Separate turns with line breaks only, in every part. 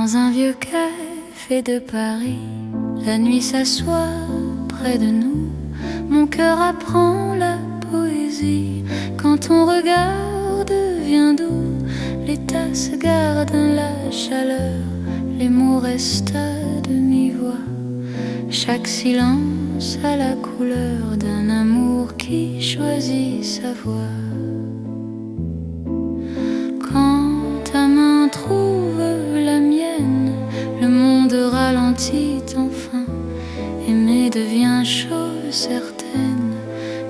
Dans un vieux café de Paris, la nuit s'assoit près de nous. Mon cœur apprend la poésie. Quand ton regard devient doux, les tasses gardent la chaleur, les mots restent à demi-voix. Chaque silence a la couleur d'un amour qui choisit sa voie. Quand ta main trouve la mienne, le monde ralentit enfin. Aimer devient chose certaine.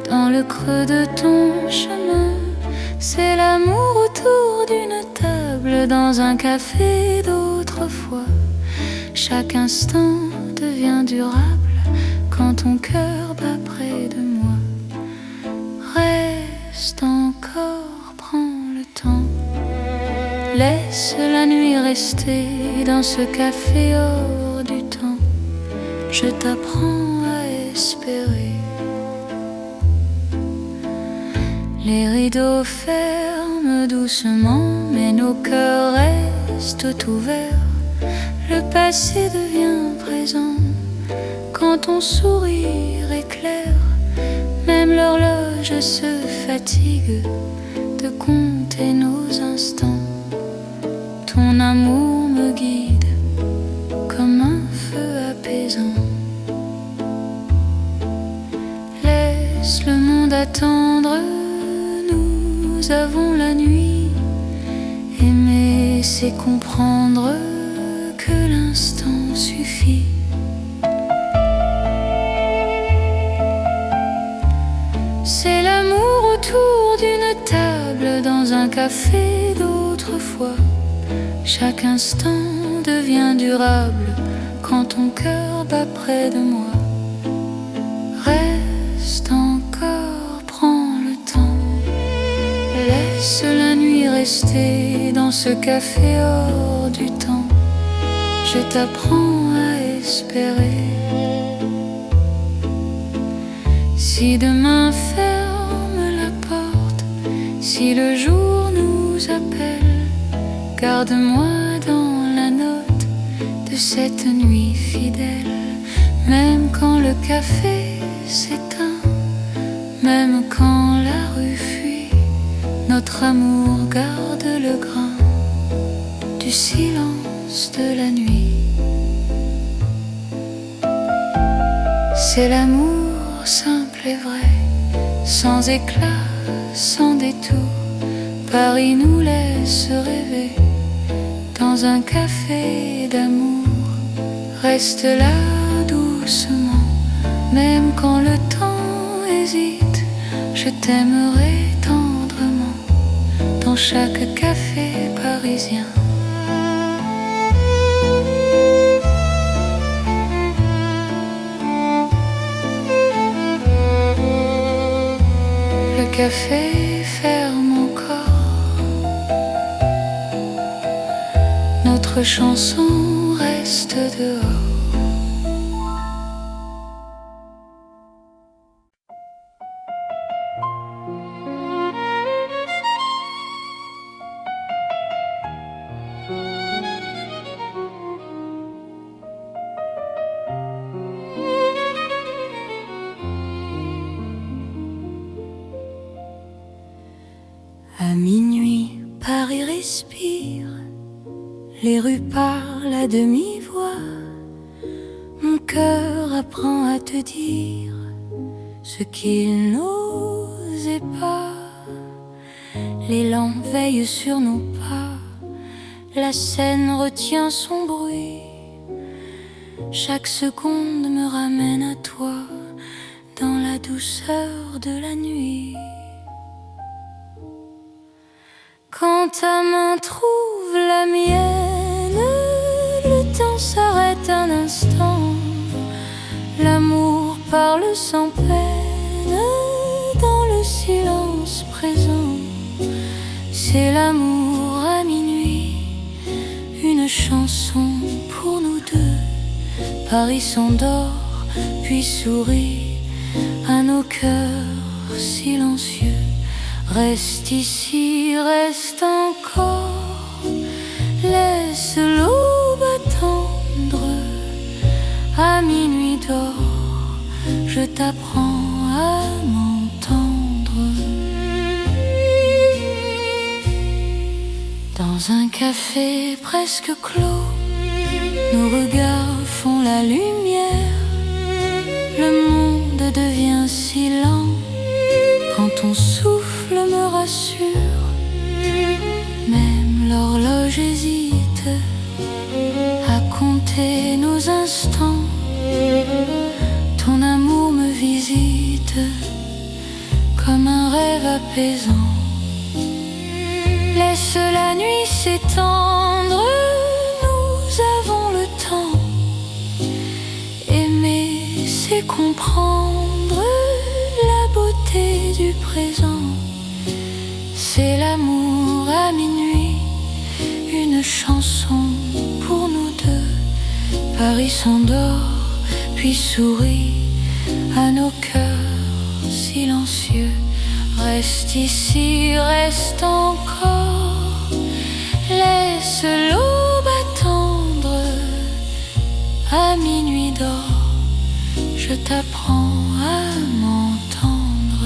Dans le creux de ton chemin, c'est l'amour autour d'une table, dans un café d'autrefois. Chaque instant devient durable quand ton cœur bat près de moi. Reste encore, prends le temps. Laisse la nuit rester dans ce café hors du temps. Je t'apprends à espérer. Les rideaux ferment doucement, mais nos cœurs restent ouverts. Le passé devient présent quand ton sourire éclaire. Même l'horloge se fatigue de compter nos instants. Ton amour me guide comme un feu apaisant. Laisse le monde attendre, nous avons la nuit. Aimer, c'est comprendre que l'instant suffit. C'est l'amour autour d'une table, dans un café d'autrefois. Chaque instant devient durable quand ton cœur bat près de moi. Reste encore, prends le temps. Laisse la nuit rester dans ce café hors du temps. Je t'apprends à espérer. Si demain ferme la porte, si le jour nous appelle, garde-moi dans la note de cette nuit fidèle. Même quand le café s'éteint, même quand la rue fuit, notre amour garde le grain du silence de la nuit. C'est l'amour simple et vrai, sans éclat, sans détour. Paris nous laisse rêver dans un café d'amour. Reste là doucement, même quand le temps hésite. Je t'aimerai tendrement dans chaque café parisien. Le café ferme encore, notre chanson reste dehors. À minuit, Paris respire, les rues parlent à demi-voix. Mon cœur apprend à te dire ce qu'il n'osait pas. L'élan veille sur nos pas, la scène retient son bruit. Chaque seconde me ramène à toi, dans la douceur de la nuit. Quand ta main trouve la mienne, le temps s'arrête un instant. L'amour parle sans peine dans le silence présent. C'est l'amour à minuit, une chanson pour nous deux. Paris s'endort puis sourit à nos cœurs silencieux. Reste ici, reste encore, laisse l'aube À minuit d'or, je t'apprends à m'entendre. Dans un café presque clos, nos regards font la lumière. Le monde devient si lent quand ton souffle me rassure. Même l'horloge hésite à compter nos instants. Ton amour me visite comme un rêve apaisant. Laisse la nuit s'étendre, nous avons le temps. Aimer, c'est comprendre la beauté du présent. C'est l'amour à minuit, une chanson pour nous deux. Paris s'endort, puis sourit à nos cœurs silencieux. Reste ici, reste encore, laisse l'aube attendre. À minuit d'or, je t'apprends à m'entendre.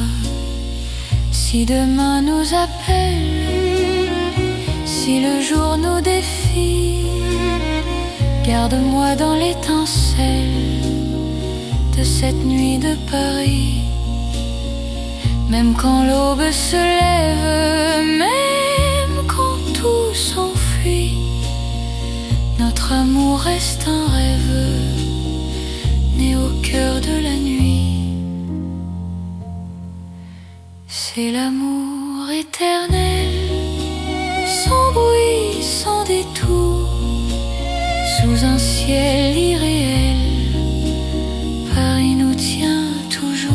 Si demain nous appelle, si le jour nous défie, garde-moi dans l'étincelle de cette nuit de Paris. Même quand l'aube se lève, même quand tout s'enfuit, notre amour reste un rêve né au cœur de la nuit. C'est l'amour éternel, sans bruit, sans détour, sous un ciel irréel. Paris nous tient toujours.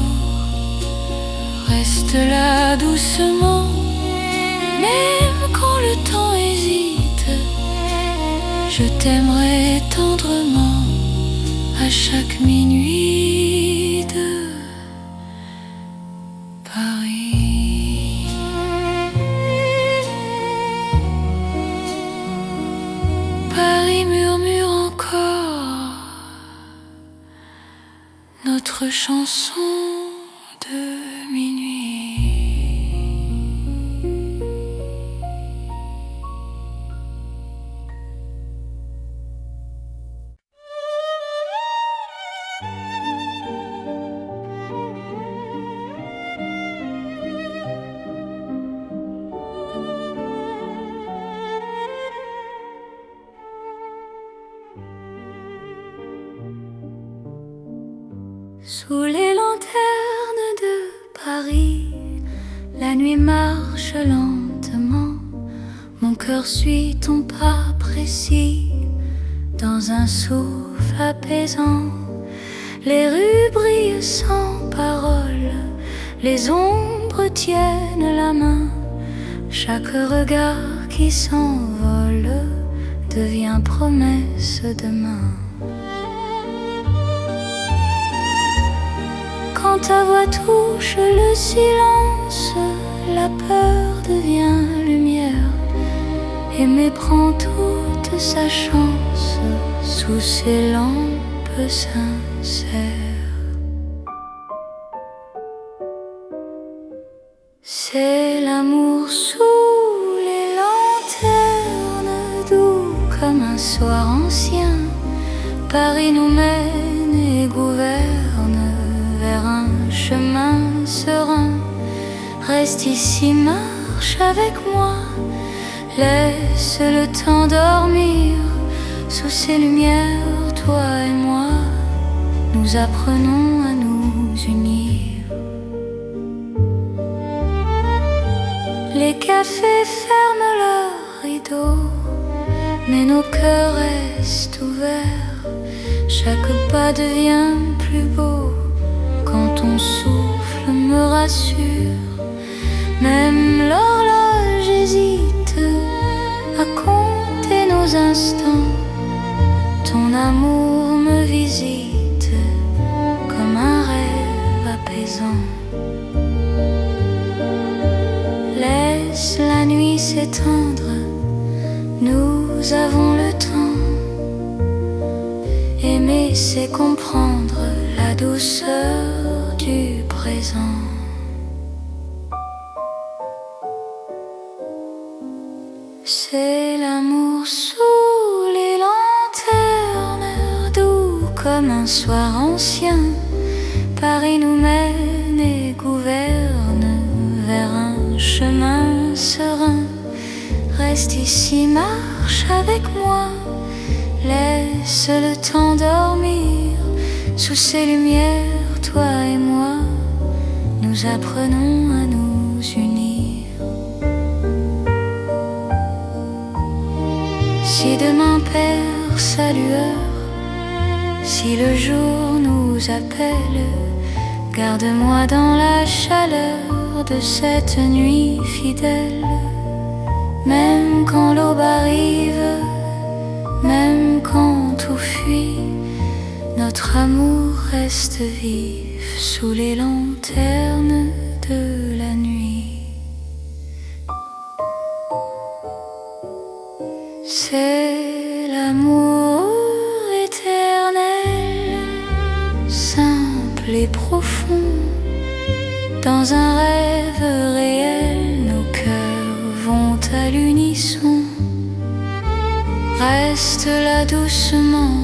Reste là doucement, même quand le temps hésite. Je t'aimerai tendrement à chaque minuit de Paris. Paris murmure encore notre chanson de minuit. Sous les lanternes de Paris, la nuit marche lentement. Mon cœur suit ton pas précis dans un souffle apaisant. Les rues brillent sans parole, les ombres tiennent la main. Chaque regard qui s'envole devient promesse demain. Quand ta voix touche le silence, la peur devient lumière. Aimer prend toute sa chance sous ces lampes sincères. C'est l'amour sous les lanternes, doux comme un soir ancien. Paris nous mène et gouverne vers un chemin serein. Reste ici, marche avec moi, laisse le temps dormir. Sous ces lumières, toi et moi, nous apprenons à nous unir. Les cafés ferment leurs rideaux, mais nos cœurs restent ouverts. Chaque pas devient plus beau quand ton souffle me rassure. Même l'horloge hésite à compter nos instants. Ton amour me visite comme un rêve apaisant. Laisse la nuit s'étendre, nous avons le temps. Aimer aimer, c'est comprendre la douceur du présent. C'est l'amour sous les lanternes, doux comme un soir ancien. Paris nous mène et gouverne vers un chemin serein. Reste ici, marche avec moi, laisse le temps dormir. Sous ces lumières, toi et moi, nous apprenons à nous unir. Si demain perd sa lueur, si le jour nous appelle, garde-moi dans la chaleur de cette nuit fidèle. Même quand l'aube arrive, même quand tout fuit, notre amour reste vif sous les lanternes de la nuit. C'est l'amour éternel, simple et profond. Dans un rêve réel, nos cœurs vont à l'unisson. Reste là doucement,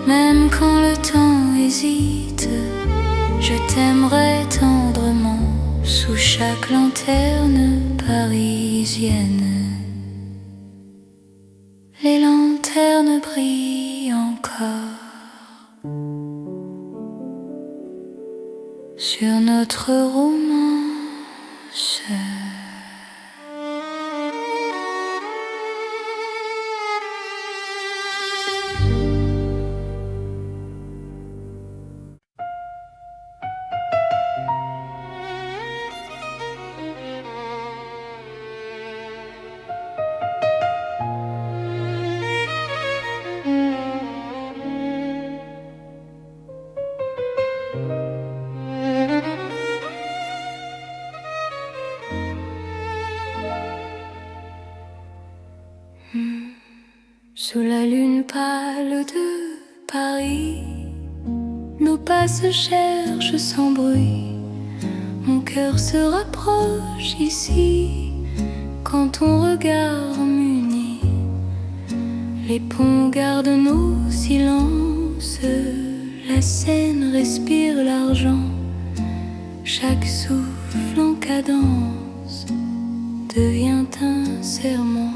même quand le temps hésite. Je t'aimerai tendrement sous chaque lanterne parisienne. Les lanternes brillent encore sur notre romance. Sous la lune pâle de Paris, nos pas se cherchent sans bruit. Mon cœur se rapproche ici quand ton regard m'unit. Les ponts gardent nos silences, la Seine respire l'argent. Chaque souffle en cadence devient un serment.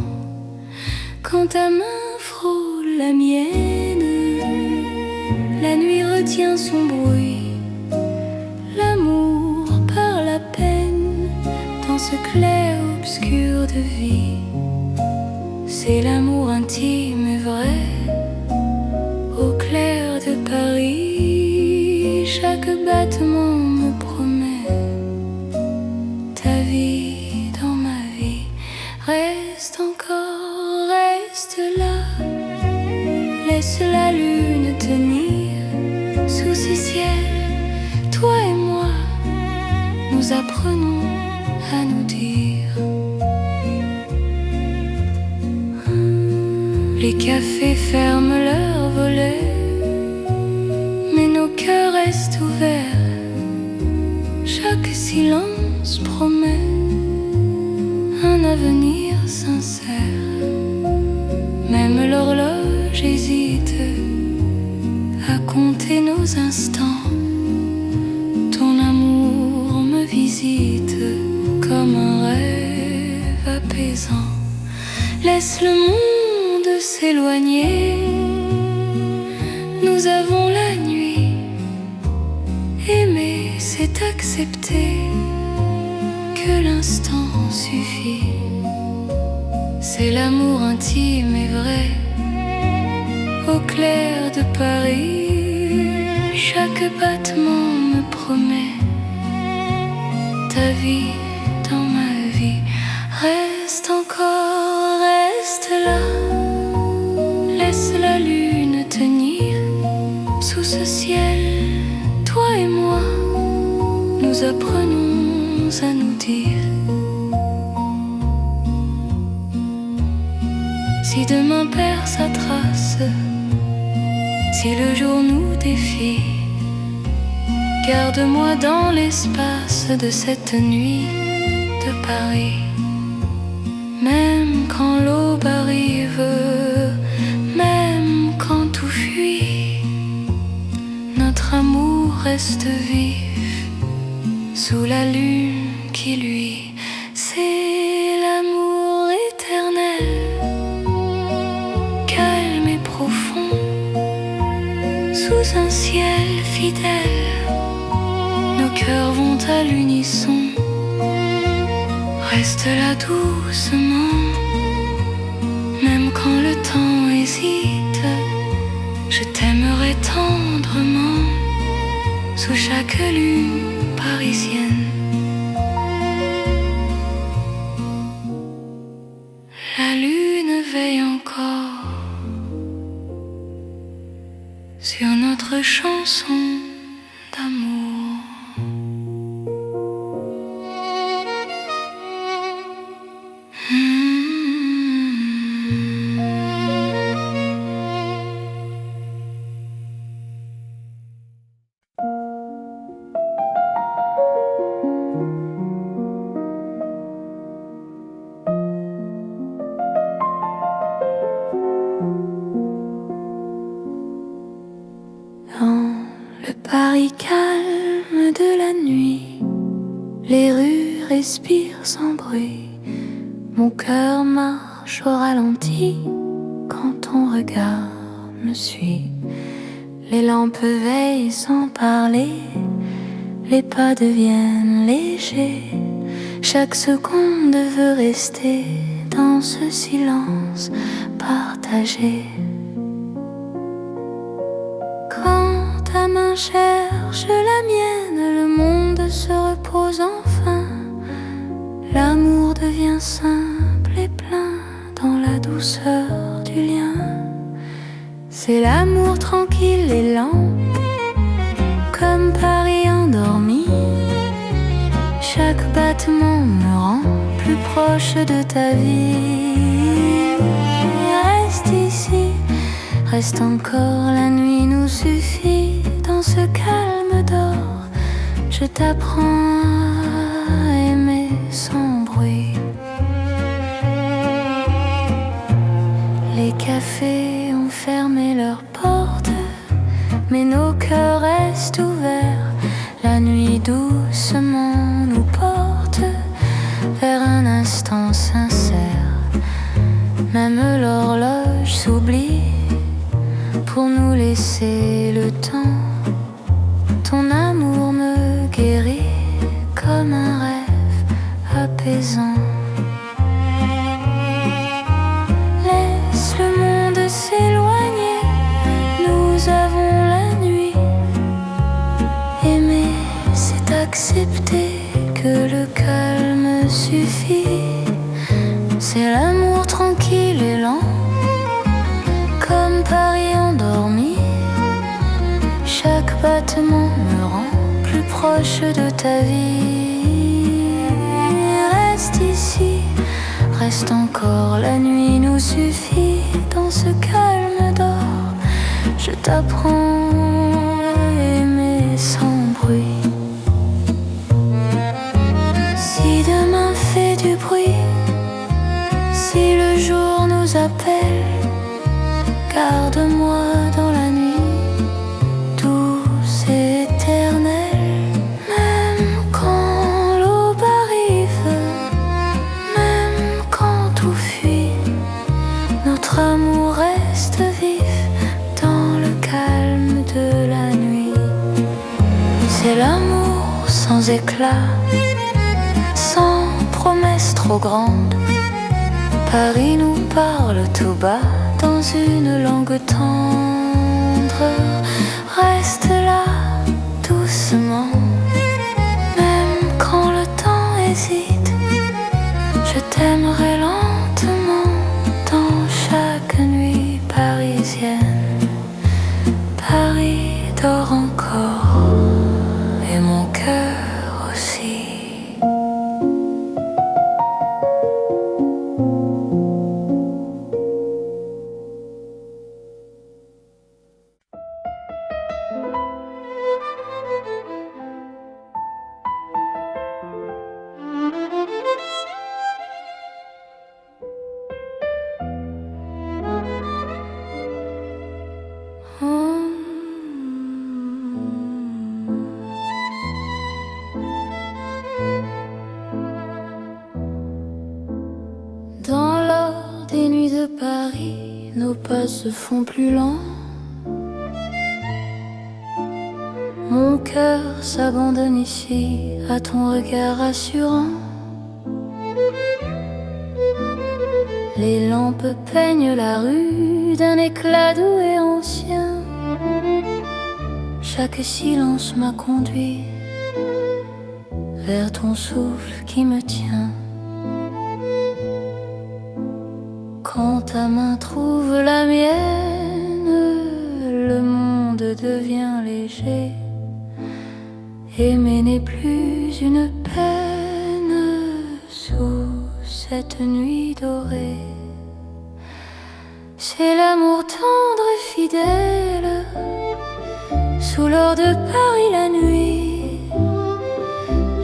Quand ta main frôle la mienne, la nuit retient son bruit. L'amour parle à peine dans ce clair-obscur de vie. C'est l'amour intime et vrai, au clair de Paris. Chaque battement me promet ta vie dans ma vie. Reste encore, reste là, laisse la lune tenir sous ce ciel. Toi et moi, nous apprenons à nous dire. Les cafés ferment leurs volets, mais nos cœurs restent ouverts. Chaque silence promet un avenir sincère. Même l'horloge hésite à compter nos instants. Ton amour me visite comme un rêve apaisant. Laisse le monde s'éloigner, nous avons la nuit. Aimer, c'est accepter que l'instant suffit. C'est l'amour intime et vrai, au clair de Paris. Chaque battement me promet ta vie dans ma vie. Reste encore, reste là, laisse la lune tenir sous ce ciel. Toi et moi, nous apprenons à nous dire. Si demain perd sa trace, Si le jour nous défie, garde-moi dans l'espace de cette nuit de Paris. Même quand l'aube arrive, même quand tout fuit, notre amour reste vif sous la lune qui luit. C'est l'amour éternel, calme et profond, sous un ciel fidèle. Nos cœurs vont à l'unisson. Reste là doucement, même quand le temps hésite. Je t'aimerai tendrement, sous chaque lune parisienne. La lune veille encore sur notre chanson d'amour. Dans le Paris calme de la nuit, les rues respirent sans bruit. Mon cœur marche au ralenti quand ton regard me suit. Les lampes veillent sans parler, les pas deviennent légers. Chaque seconde veut rester dans ce silence partagé. Quand ta main cherche la mienne, le monde se repose enfin. L'amour devient simple et plein dans la douceur du lien. C'est l'amour tranquille et lent, comme Paris endormi. Chaque battement me rend plus proche de ta vie. Reste ici, reste encore, la nuit nous suffit. Dans ce calme d'or, je t'apprends à aimer sans bruit. Les cafés ont fermé leurs portes, mais nos cœurs restent ouverts. La nuit doucement nous porte vers un instant sincère. Même l'horloge s'oublie pour nous laisser le temps. Ton amour me guérit comme un rêve apaisant. Laisse le monde s'éloigner, nous avons la nuit. Aimer, c'est accepter que le calme suffit. C'est l'amour tranquille et lent, comme Paris endormi. Chaque battement me rend plus proche de ta vie. Reste ici, reste encore, la nuit nous suffit. Dans ce calme d'or, je t'apprends à aimer sans bruit. Si demain fait du bruit, si le jour nous appelle, garde-moi dans la nuit, douce et éternelle. Même quand l'aube arrive, même quand tout fuit, notre amour reste vif dans le calme de la nuit. C'est l'amour sans éclat, sans promesse trop grande. Paris nous parle tout bas dans une langue tendre. Reste là doucement, même quand le temps hésite. Je t'aimerai lentement dans chaque nuit parisienne. Paris dort encore et mon cœur aussi. nos pas se font plus lents. Mon cœur s'abandonne ici à ton regard rassurant. Les lampes peignent la rue d'un éclat doux et ancien. Chaque silence m'a conduit vers ton souffle qui me tient. Quand ta main trouve la mienne, le monde devient léger. Aimer n'est plus une peine sous cette nuit dorée. C'est l'amour tendre et fidèle sous l'or de Paris la nuit.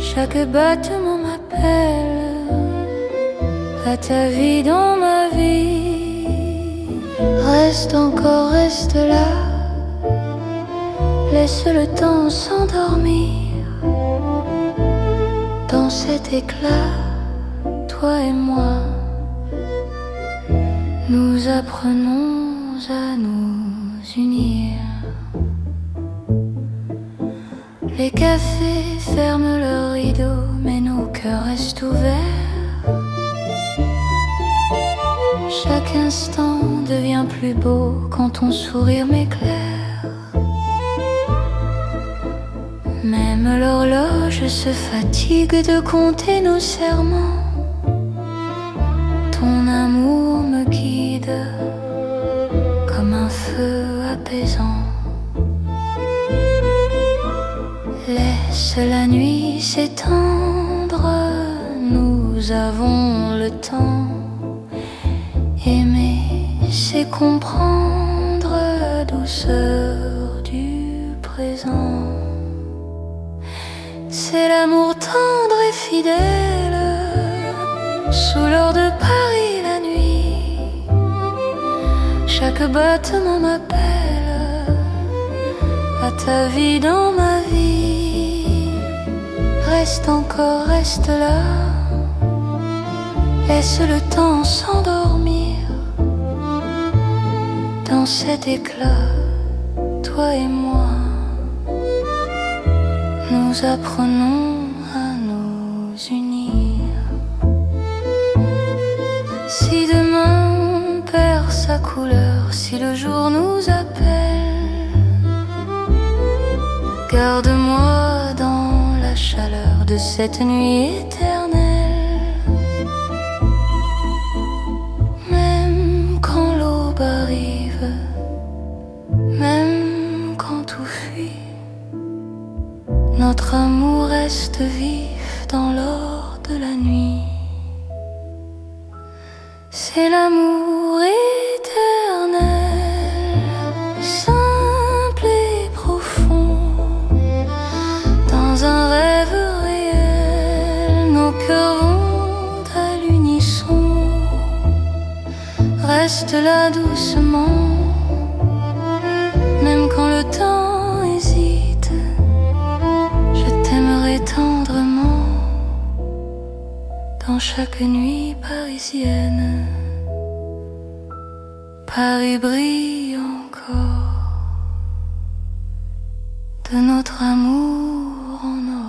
Chaque battement m'appelle à ta vie dans ma vie. Reste encore, reste là, laisse le temps s'endormir. Dans cet éclat, toi et moi, nous apprenons à nous unir. Les cafés ferment leurs rideaux, mais nos cœurs restent ouverts. Chaque instant devient plus beau quand ton sourire m'éclaire. Même l'horloge se fatigue de compter nos serments. Ton amour me guide comme un feu apaisant. Laisse la nuit s'étendre, nous avons le temps. Aimer, c'est comprendre la douceur du présent. C'est l'amour tendre et fidèle sous l'or de Paris la nuit. Chaque battement m'appelle à ta vie dans ma vie. Reste encore, reste là, laisse le temps s'endormir. Dans cet éclat, toi et moi, nous apprenons à nous unir. Si demain on perd sa couleur, si le jour nous appelle, garde-moi dans la chaleur de cette nuit éternelle. Même quand l'aube arrive, même quand tout fuit, notre amour reste vif dans l'or de la nuit. C'est l'amour éternel, simple et profond. Dans un rêve réel, nos cœurs vont à l'unisson. Reste là doucement, même quand le temps hésite. Je t'aimerai tendrement dans chaque nuit parisienne. Paris brille encore de notre amour en or.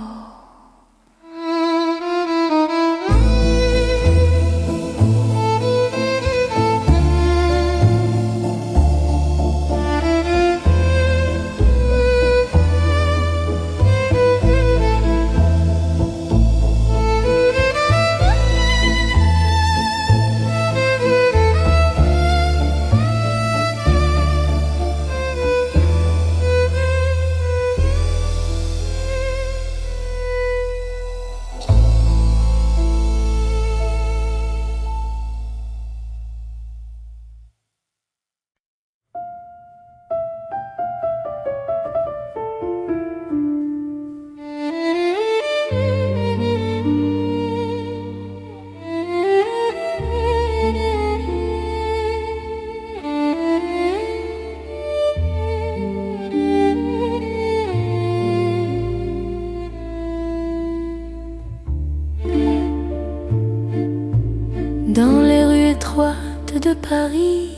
Dans les rues étroites de Paris,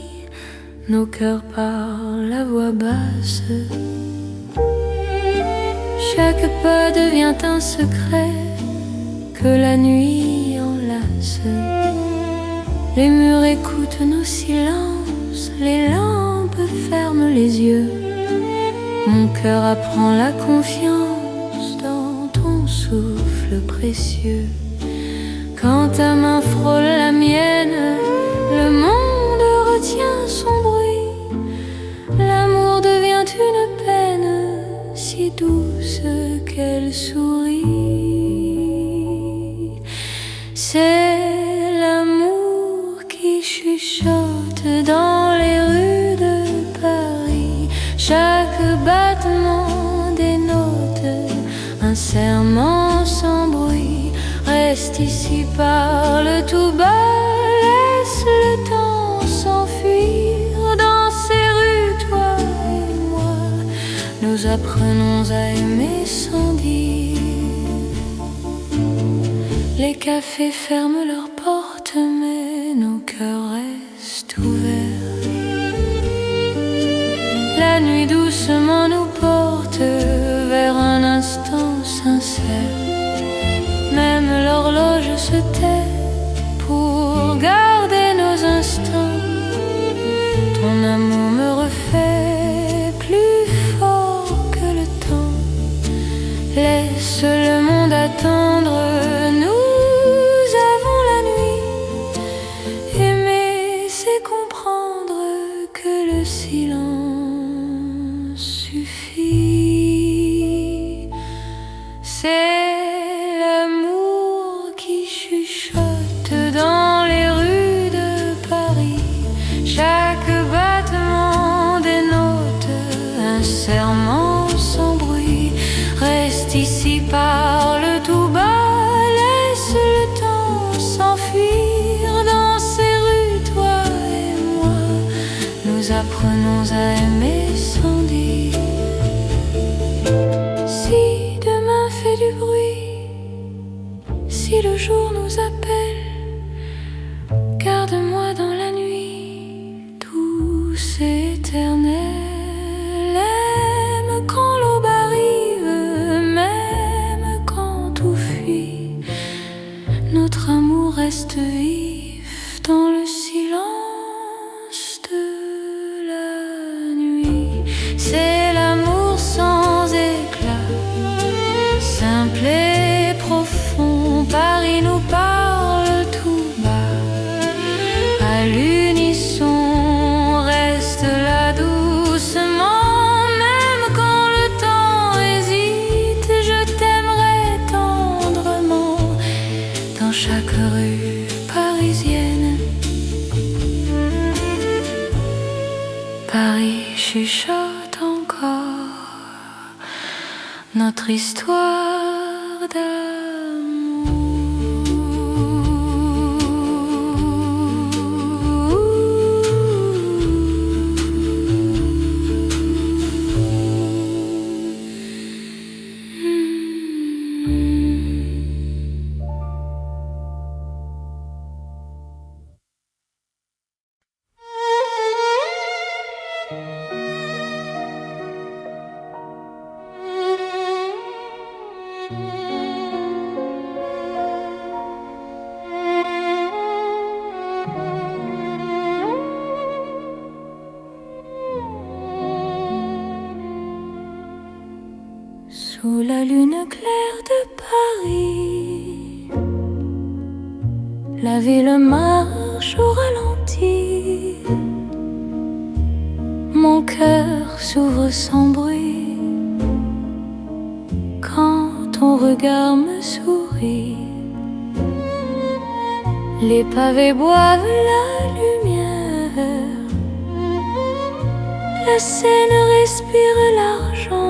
nos cœurs parlent à voix basse. Chaque pas devient un secret que la nuit enlace. Les murs écoutent nos silences, les lampes ferment les yeux. Mon cœur apprend la confiance dans ton souffle précieux. Quand ta main frôle la mienne, le monde retient son bruit. L'amour devient une peine si douce qu'elle sourit. C'est l'amour qui chuchote dans les rues de Paris. Chaque battement dénote un serment sans bruit. Reste ici, parle tout bas, laisse le temps s'enfuir. Dans ces rues, toi et moi, nous apprenons à aimer sans dire. Les cafés ferment leurs portes, mais nos cœurs restent ouverts. La nuit doucement nous porte vers un instant sincère. Même l'horloge se tait pour garder nos instants. Ton amour me refait plus fort que le temps. Laisse le monde attendre, nous avons la nuit. Aimer, c'est comprendre que le silence suffit. C'est dans les rues de Paris. Chaque battement dénote un serment sans bruit. Reste ici, parle tout bas, laisse le temps s'enfuir. Dans ces rues, toi et moi, nous apprenons à aimer sans dire. Si demain fait du bruit, si le jour nous appelle, garde-moi dans la nuit, douce et éternelle. Aime quand l'aube arrive, même quand tout fuit. Notre amour reste vif dans le silence de la nuit. C'est l'amour sans éclat, simple et profond. Paris nous parle tout bas. À l'unisson, reste là doucement. Même quand le temps hésite, je t'aimerai tendrement. Dans chaque rue parisienne, Paris chuchote encore notre histoire d'amour. Sous la lune claire de Paris, la ville marche au ralenti. Mon cœur s'ouvre sans bruit quand ton regard me sourit. Les pavés boivent la lumière, la Seine respire l'argent.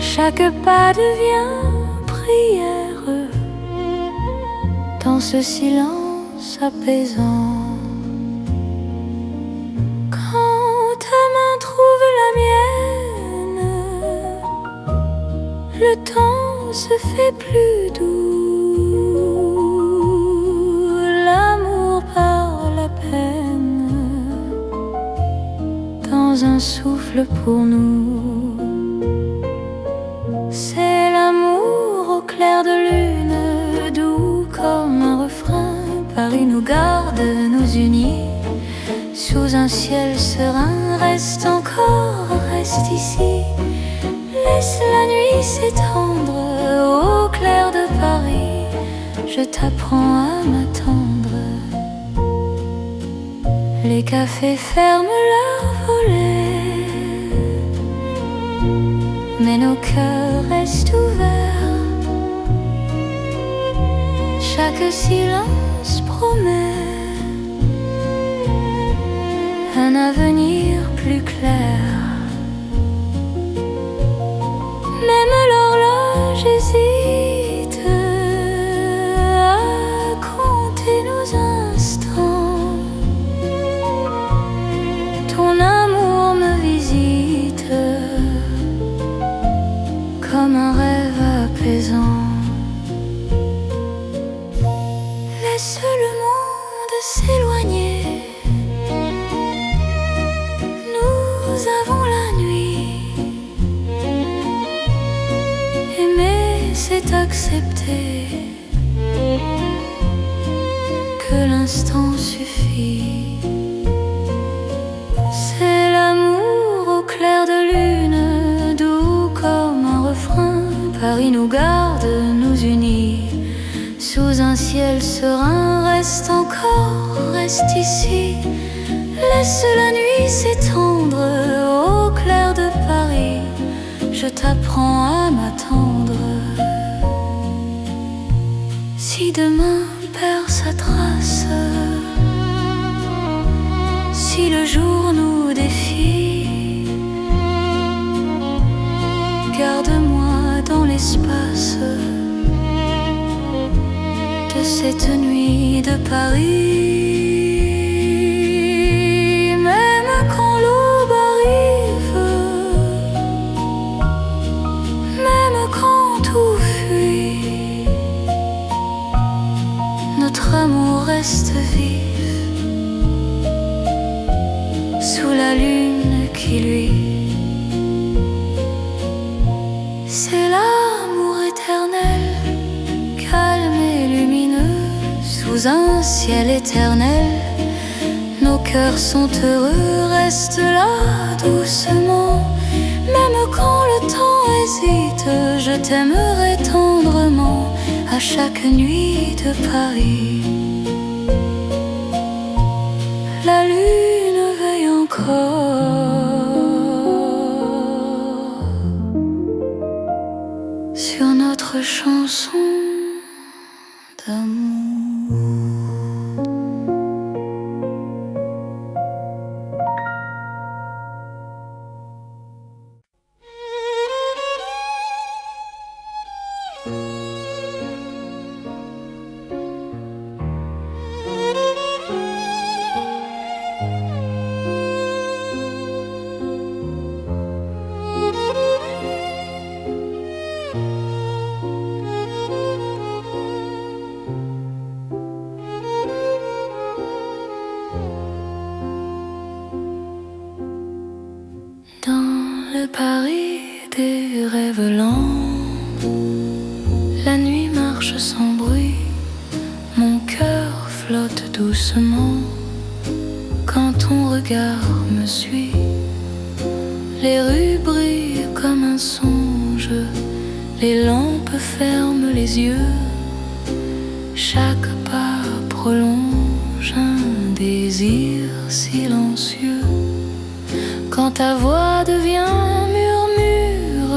Chaque pas devient prière dans ce silence apaisant. Quand ta main trouve la mienne, le temps se fait plus doux. L'amour par la peine un souffle pour nous. C'est l'amour au clair de lune, doux comme un refrain. Paris nous garde, nous unit sous un ciel serein. Reste encore, reste ici. Laisse la nuit s'étendre au clair de Paris. Je t'apprends à m'attendre. Les cafés ferment leurs volets, mais nos cœurs restent ouverts. Chaque silence promet un avenir plus clair. Même l'horloge hésite à compter nos instants. Ton amour me visite comme un rêve apaisant. Laisse le monde s'éloigner. Nous avons la nuit. Aimer, c'est accepter que l'instant suffit. C'est l'amour au clair de lune, doux comme un refrain. Paris nous garde, nous unit sous un ciel serein. Reste encore, reste ici. Laisse la nuit s'étendre au clair de Paris. Je t'apprends à m'attendre. Si demain perd sa trace, si le jour nous défie, garde-moi dans l'espace de cette nuit de Paris. Même quand l'aube arrive, même quand tout fuit, notre amour reste vif sous la lune qui luit. C'est l'amour éternel, calme et lumineux, sous un ciel éternel. Nos cœurs sont heureux, reste là doucement. Même quand le temps hésite, je t'aimerai tendrement à chaque nuit de Paris. La lune veille encore sur notre chanson d'amour. Paris des rêves lents, la nuit marche sans bruit, mon cœur flotte doucement quand ton regard me suit. Les rues brillent comme un songe, les lampes ferment les yeux, chaque pas prolonge un désir silencieux. Quand ta voix devient murmure,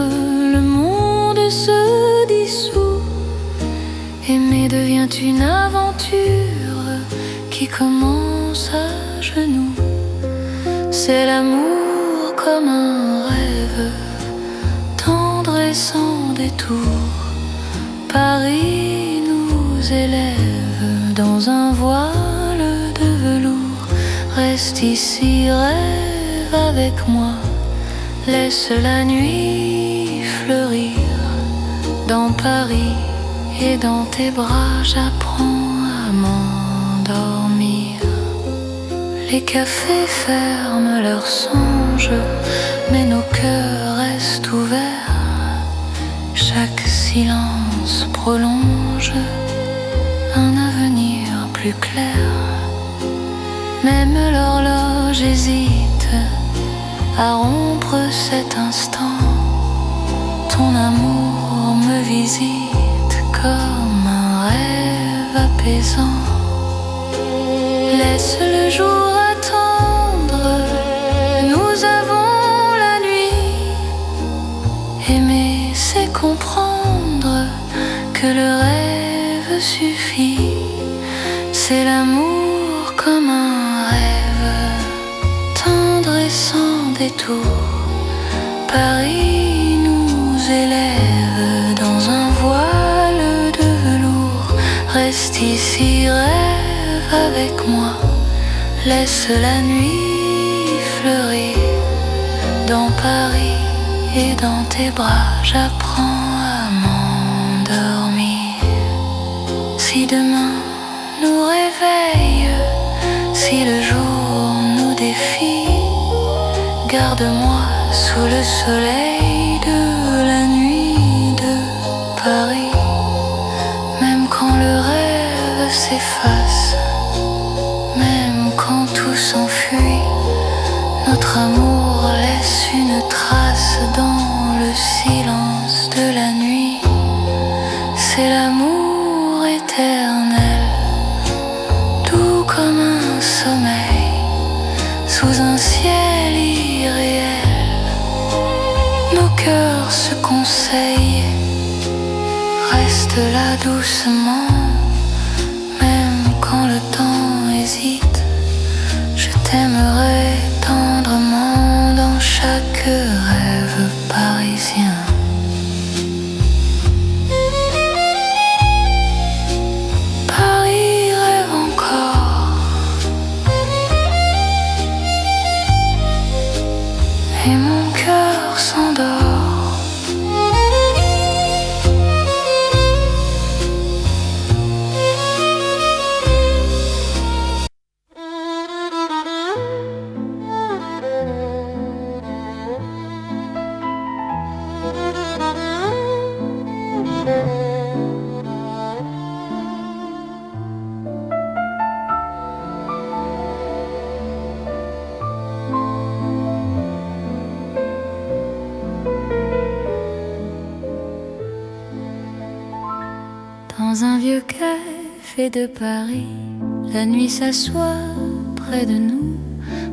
le monde se dissout. Aimer devient une aventure qui commence à genoux. C'est l'amour comme un rêve, tendre et sans détour. Paris nous élève dans un voile de velours. Reste ici, rêve avec moi, laisse la nuit fleurir. Dans Paris et dans tes bras, j'apprends à m'endormir. Les cafés ferment leurs songes, mais nos cœurs restent ouverts. Chaque silence prolonge un avenir plus clair. Même l'horloge hésite à rompre cet instant. Ton amour me visite comme un rêve apaisant. Laisse le jour attendre, nous avons la nuit. Aimer, c'est comprendre que le rêve suffit. C'est l'amour comme un rêve, tendre et sans détour. Paris nous élève dans un voile de velours. Reste ici, rêve avec moi. Laisse la nuit fleurir dans Paris et dans tes bras. J'apprends à m'endormir. Si demain nous réveille, si le jour nous défie, garde-moi sous le soleil de la nuit de Paris. Même quand le rêve s'efface, même quand tout s'enfuit, notre amour laisse une trace dans le silence de la nuit. C'est l'amour éternel, doux comme un sommeil, sous un ciel irréel. Nos cœurs se conseillent, reste là doucement. Même quand le temps hésite, je t'aimerai tendrement dans chaque rêve parisien. Paris rêve encore, et mon cœur s'endort. Dans un vieux café de Paris, la nuit s'assoit près de nous.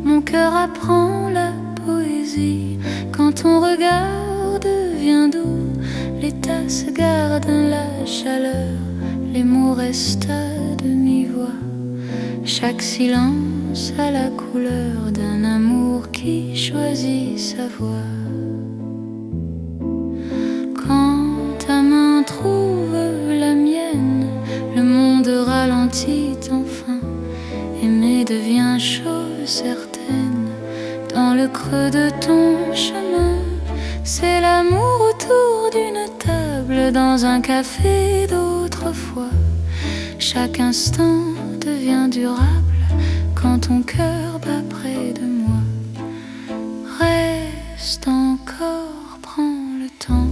Mon cœur apprend la poésie. Quand ton regard devient doux, les tasses gardent la chaleur, les mots restent à demi-voix. Chaque silence a la couleur d'un amour qui choisit sa voie. Quand ta main trouve la mienne, le monde ralentit enfin. Aimer devient chose certaine. Dans le creux de ton chemin, c'est l'amour autour d'une table, dans un café d'autrefois. Chaque instant devient durable quand ton cœur bat près de moi. Reste encore, prends le temps.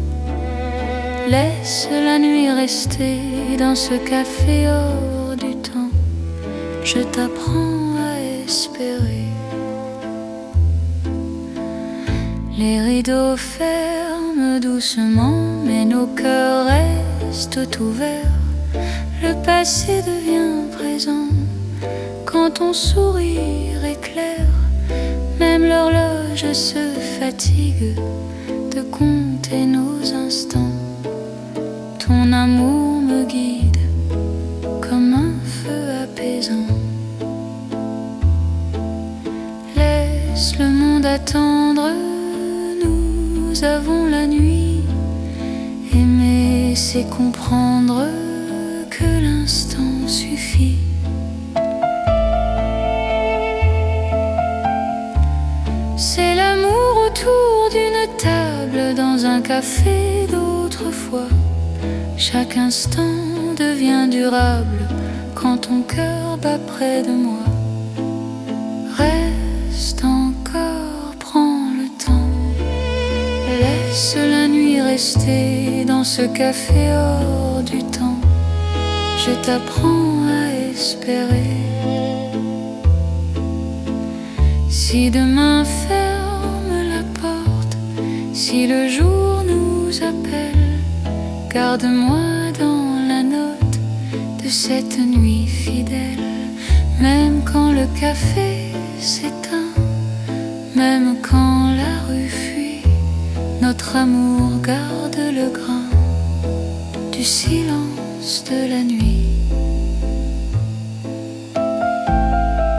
Laisse la nuit rester dans ce café hors du temps. Je t'apprends à espérer. Les rideaux ferment doucement, mais nos cœurs restent ouverts. Le passé devient présent quand ton sourire éclaire. Même l'horloge se fatigue de compter nos instants. Ton amour me guide comme un feu apaisant. Laisse le monde attendre, nous avons la nuit. Aimer, c'est comprendre que l'instant suffit. C'est l'amour autour d'une table, dans un café d'autrefois. Chaque instant devient durable quand ton cœur bat près de moi. Reste encore, prends Laisse la nuit rester dans ce café hors du temps. Je t'apprends à espérer. Si demain ferme la porte, si le jour nous appelle, garde-moi dans la note de cette nuit fidèle. Même quand le café s'éteint, même quand la rue fuit, notre amour garde le grain du silence de la nuit.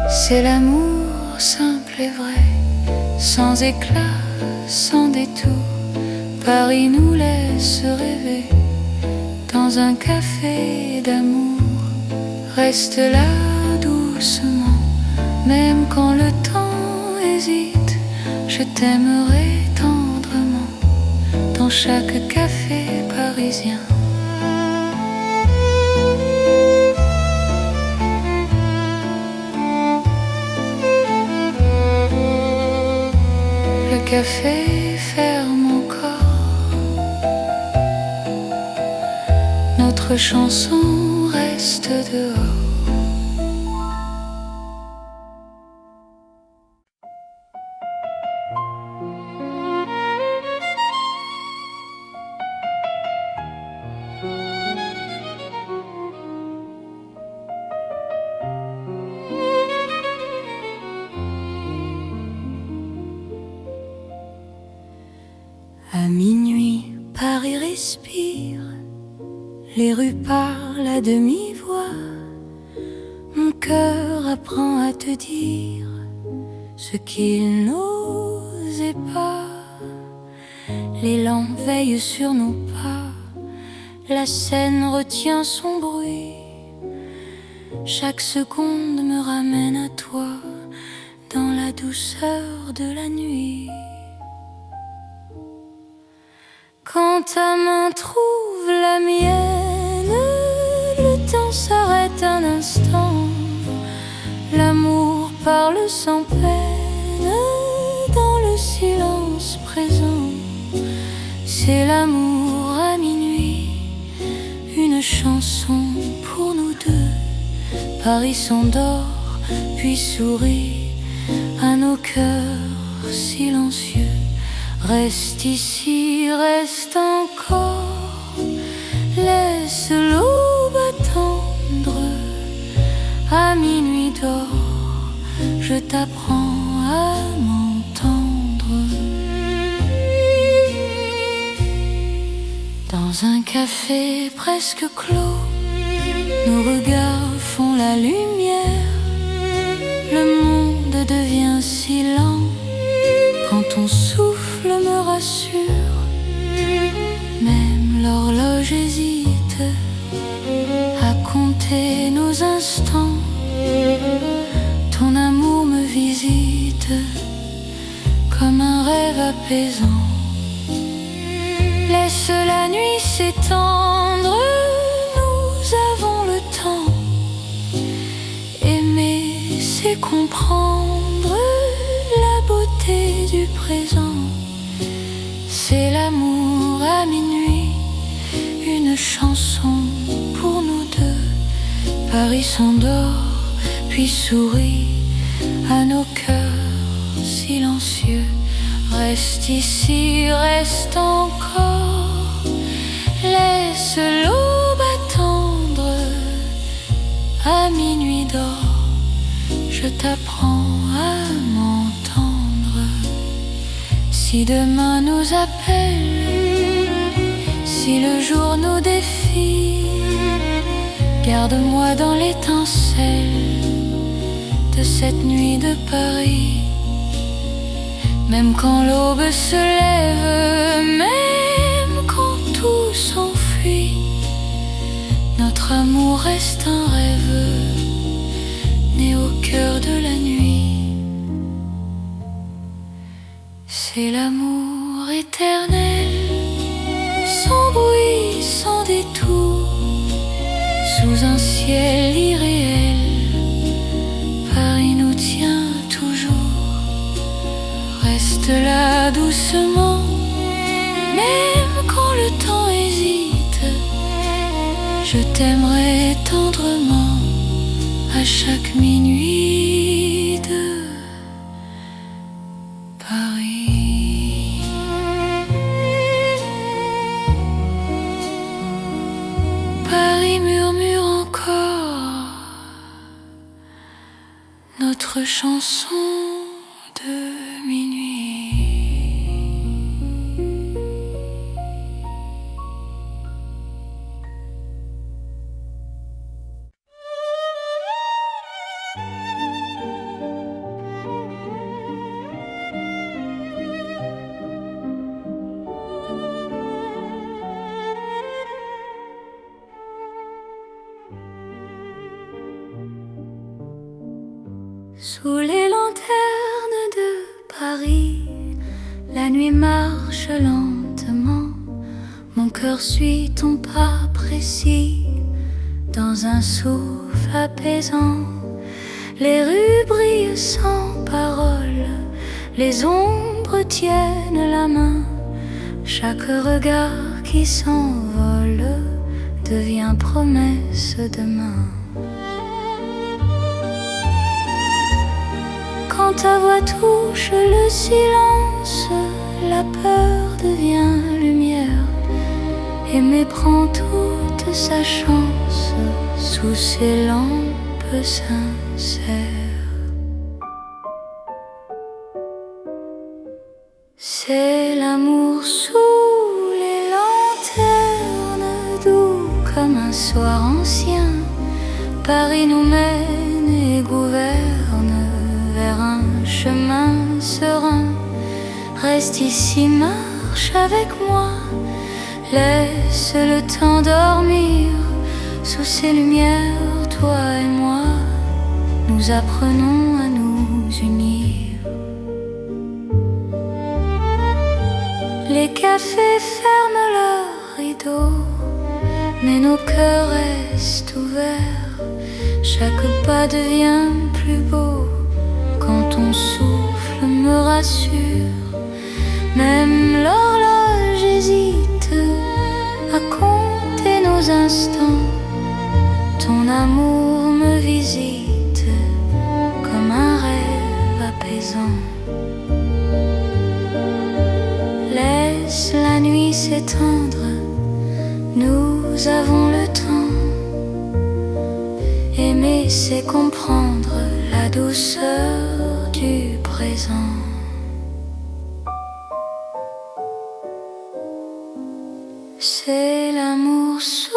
C'est l'amour simple et vrai, sans éclat, sans détour. Paris nous laisse rêver dans un café d'amour. Reste là doucement, même quand le temps hésite. Je t'aimerai tendrement dans chaque café parisien. Le café ferme encore, notre chanson reste dehors. À minuit, Paris respire, les rues parlent à demi-voix. Mon cœur apprend à te dire ce qu'il n'osait pas. Les lampes veillent sur nos pas, la scène retient son bruit. Chaque seconde me ramène à toi, dans la douceur de la nuit. Quand ta main trouve la mienne, le temps s'arrête un instant. L'amour parle sans peine dans le silence présent. C'est l'amour à minuit, une chanson pour nous deux. Paris s'endort puis sourit à nos cœurs silencieux. Reste ici, reste encore, laisse l'aube attendre. À minuit d'or, je t'apprends à m'entendre. Dans un café presque clos, nos regards font la lumière. Le monde devient si lent quand ton souffle me rassure. Même l'horloge hésite à compter nos instants. Ton amour me visite comme un rêve apaisant. Laisse la nuit s'étendre, nous avons le temps. Aimer, c'est comprendre la beauté du présent. C'est l'amour à minuit, une chanson pour nous deux. Paris s'endort puis sourit à nos cœurs silencieux. Reste ici, reste encore, laisse l'aube attendre. À minuit d'or, je t'apprends à m'entendre. Si demain nous appelle, si le jour nous défie, garde-moi dans l'étincelle de cette nuit de Paris. Même quand l'aube se lève, même quand tout s'enfuit, notre amour reste un rêve né au cœur de la nuit. C'est l'amour éternel, sans bruit, sans détour, sous un ciel irréel. Paris nous tient toujours. Reste là doucement, Je t'aimerai tendrement à chaque minuit de Paris. Paris murmure encore notre chanson de minuit. Sous les lanternes de Paris, la nuit marche lentement. Mon cœur suit ton pas précis dans un souffle apaisant. Les rues brillent sans parole, les ombres tiennent la main. Chaque regard qui s'envole devient promesse demain. Quand ta voix touche le silence, la peur devient lumière. Aimer prend toute sa chance sous ces lampes sincères. C'est l'amour sous les lanternes, doux comme un soir ancien. Paris nous mène et gouverne vers un chemin serein. Reste ici, marche avec moi, laisse le temps dormir. Sous ces lumières, toi et moi, nous apprenons à nous unir. Les cafés ferment leurs rideaux, mais nos cœurs restent ouverts. Chaque pas devient plus beau quand ton souffle me rassure. Même l'horloge hésite à compter nos instants. Ton amour me visite comme un rêve apaisant. Laisse la nuit s'étendre, nous avons le temps. Aimer, c'est comprendre la douceur du présent. C'est l'amour sous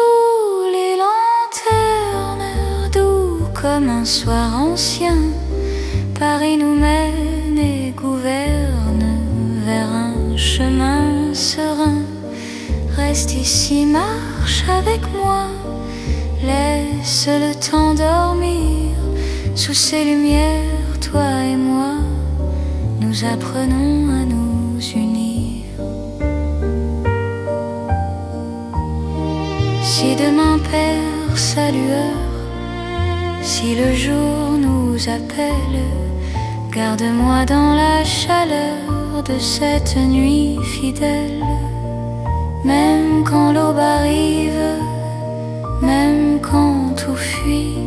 les lanternes, doux comme un soir ancien. Paris nous mène et gouverne vers un chemin serein. Reste ici, marche avec moi, laisse le temps dormir. Sous ces lumières, toi et moi, nous apprenons à nous unir. Si demain perd sa lueur, si le jour nous appelle, garde-moi dans la chaleur de cette nuit fidèle. Même quand l'aube arrive, même quand tout fuit,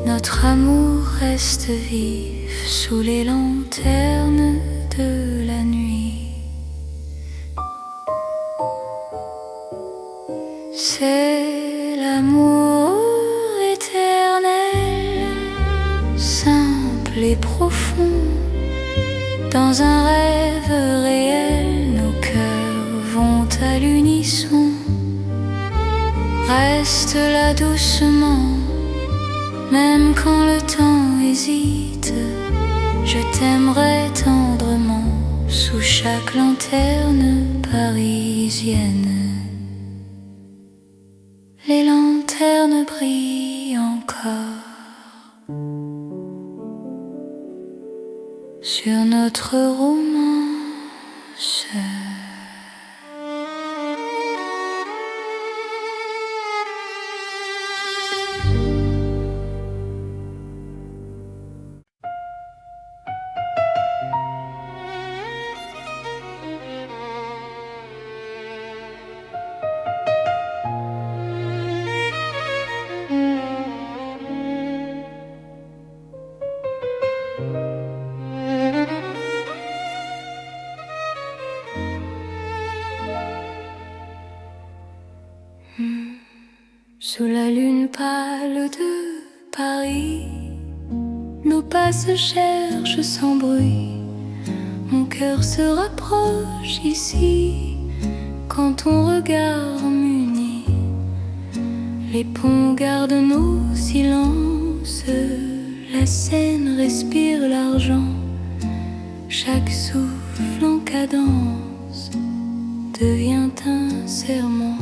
notre amour reste vif sous les lanternes de la nuit. C'est l'amour éternel, simple et profond. Dans un rêve réel, nos cœurs vont à l'unisson. Reste là doucement, même quand le temps hésite. Je t'aimerai tendrement sous chaque lanterne parisienne. Les lanternes brillent encore sur notre romance. Sous la lune pâle de Paris, nos pas se cherchent sans bruit. Mon cœur se rapproche ici quand ton regard m'unit. Les ponts gardent nos silences, la Seine respire l'argent. Chaque souffle en cadence devient un serment.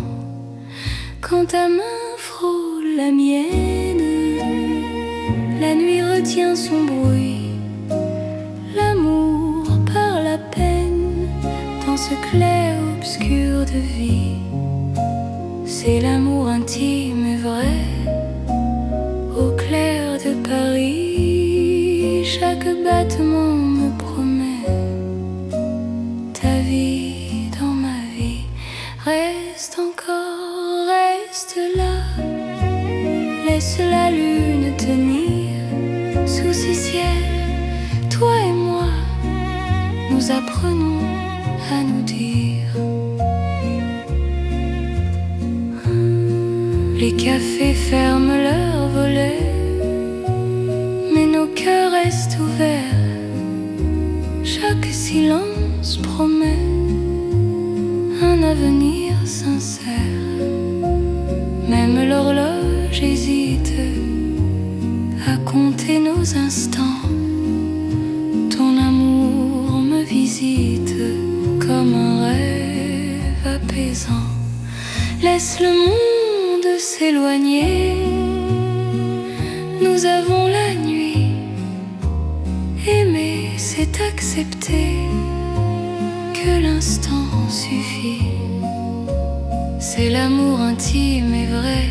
Quand ta main frôle la mienne, la nuit retient son bruit. L'amour par la peine dans ce clair-obscur de vie. C'est l'amour intime et vrai au clair de Paris. Chaque battement me promet ta vie dans ma vie. Reste encore, reste là. Laisse la lune tenir sous ces ciels. Toi et moi, nous apprenons à nous dire. Les cafés ferment leurs volets, mais nos cœurs restent ouverts. Chaque silence promet un avenir sincère. Même l'horloge hésite à compter nos instants. Ton amour me visite comme un rêve apaisant. Laisse le monde s'éloigner, nous avons la nuit. Aimer, c'est accepter que l'instant suffit. C'est l'amour intime et vrai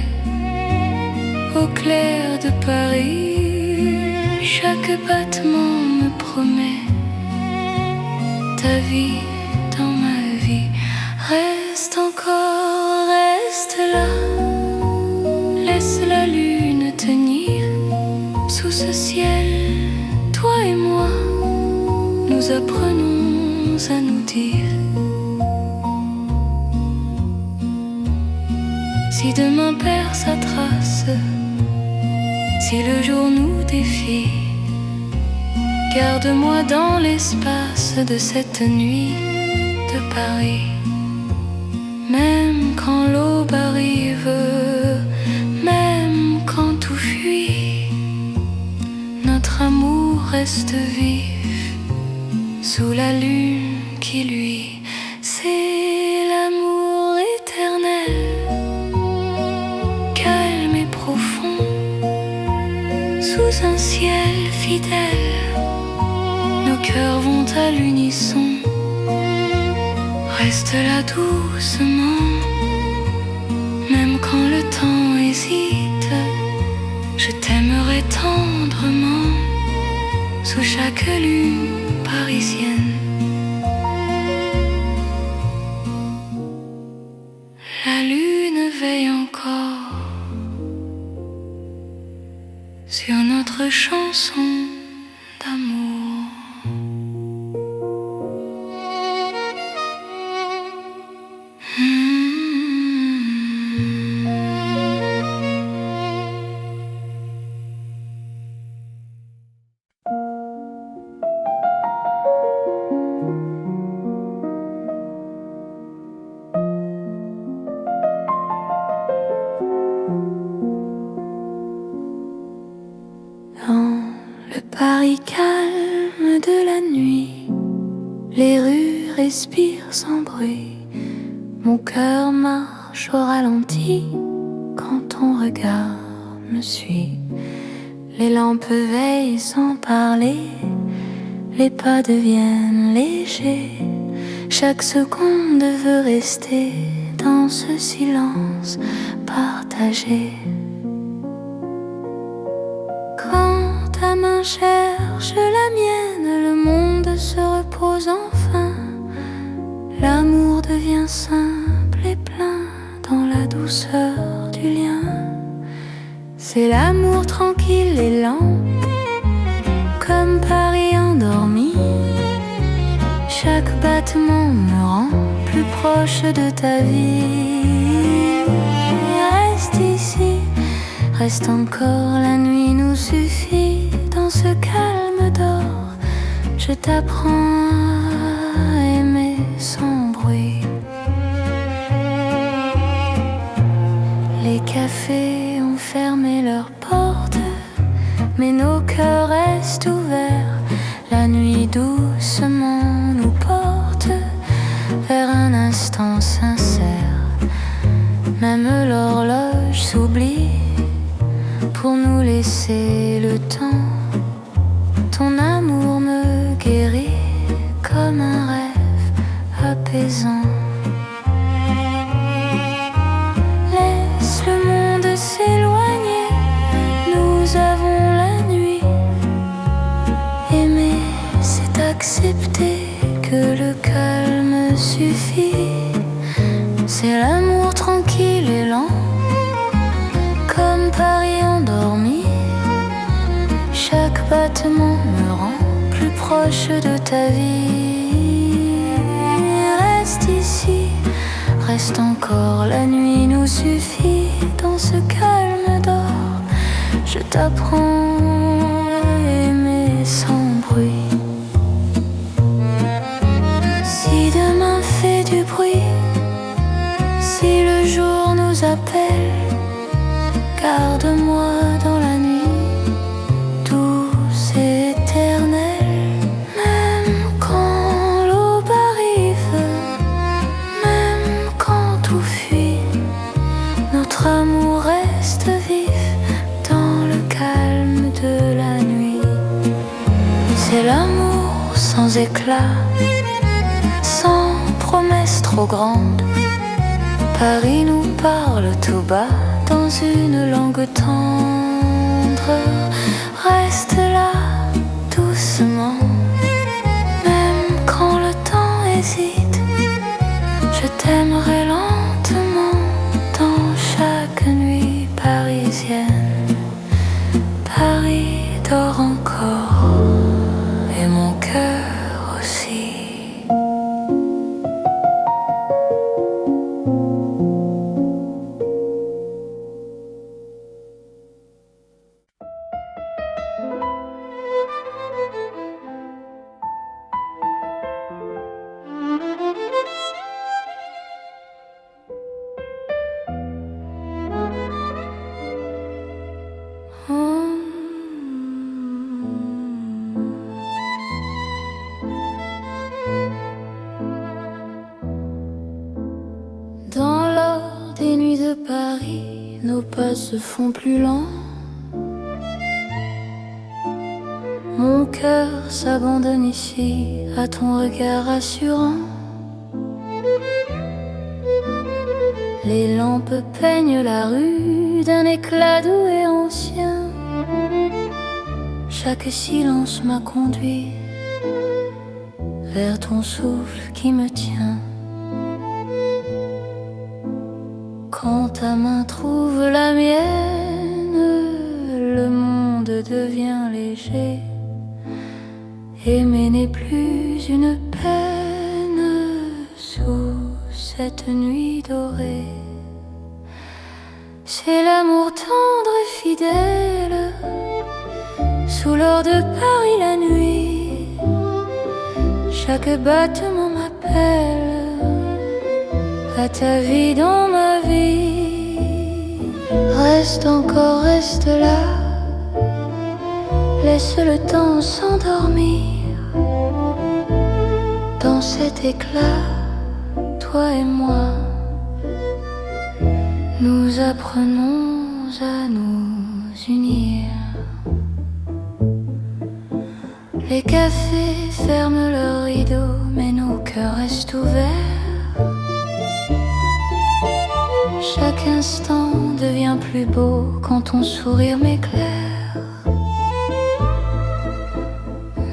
au clair de Paris. Chaque battement me promet ta vie dans ma vie. Reste encore, reste là. Laisse la lune tenir sous ce ciel. Toi et moi, nous apprenons à nous dire. Si demain perd sa trace, si le jour nous défie, garde-moi dans l'espace de cette nuit de Paris. Même quand l'aube arrive, même quand tout fuit, notre amour reste vif sous la lune qui luit. C'est l'amour éternel, calme et profond, sous un ciel fidèle. Nos cœurs vont à l'unisson. Reste là doucement, même quand le temps hésite. Je t'aimerai tendrement sous chaque lune parisienne. La lune veille encore sur notre chanson d'amour. Dans le Paris calme de la nuit, les rues respirent sans bruit. Mon cœur marche au ralenti quand ton regard me suit. Les lampes veillent sans parler, les pas deviennent légers. Chaque seconde veut rester dans ce silence partagé. Quand ta main cherche la mienne, le monde se repose enfin. L'amour devient simple et plein dans la douceur du lien. C'est l'amour tranquille et lent, comme Paris endormi. Chaque battement me rend plus proche de ta vie. Reste ici, Reste encore, la nuit nous suffit. Dans ce calme d'or, je t'apprends à aimer sans bruit. Les cafés ont fermé leurs portes, mais nos cœurs restent ouverts. La nuit doucement nous porte vers un instant sincère. Même l'horloge s'oublie pour nous laisser le temps. Ton amour me guérit comme un rêve apaisant. Laisse le monde s'éloigner, nous avons la nuit. Aimer, c'est accepter que le calme suffit. C'est l'amour tranquille et lent, comme Paris endormi. Chaque battement me rend plus proche de ta vie. Reste ici, reste encore, la nuit nous suffit. Dans ce calme d'or, je t'apprends à aimer sans bruit. Si demain fait du bruit, si le jour nous appelle, garde-moi dans la nuit, douce et éternelle. Même quand l'aube arrive, même quand tout fuit, notre amour reste vif dans le calme de la nuit. C'est l'amour sans éclat, sans promesse trop grande. Paris nous parle tout bas dans une langue tendre. Reste là doucement, même quand le temps hésite. Je t'aimerai lentement dans chaque nuit parisienne. Paris dort encore et mon cœur aussi. Dans l'or des nuits de Paris, nos pas se font plus lents. Mon cœur s'abandonne ici à ton regard rassurant. Les lampes peignent la rue d'un éclat doux et ancien. Chaque silence m'a conduit vers ton souffle qui me tient. Quand ta main trouve la mienne, le monde devient léger. Aimer n'est plus une peine sous cette nuit dorée. C'est l'amour tendre et fidèle sous l'or de Paris la nuit. Chaque battement m'appelle à ta vie dans ma vie. Reste encore, reste là, laisse le temps s'endormir. Dans cet éclat, toi et moi, nous apprenons à nous unir. Les cafés ferment leurs rideaux, mais nos cœurs restent ouverts. Chaque instant devient plus beau quand ton sourire m'éclaire.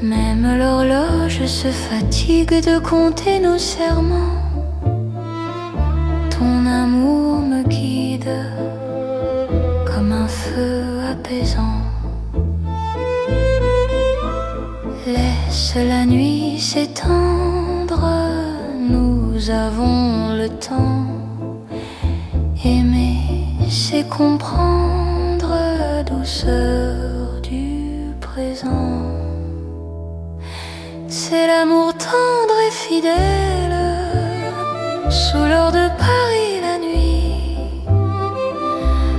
Même l'horloge se fatigue de compter nos serments. Ton amour me guide comme un feu apaisant. Laisse la nuit s'étendre, nous avons le temps. Aimer, c'est comprendre douceur du présent. C'est l'amour tendre et fidèle sous l'or de Paris la nuit.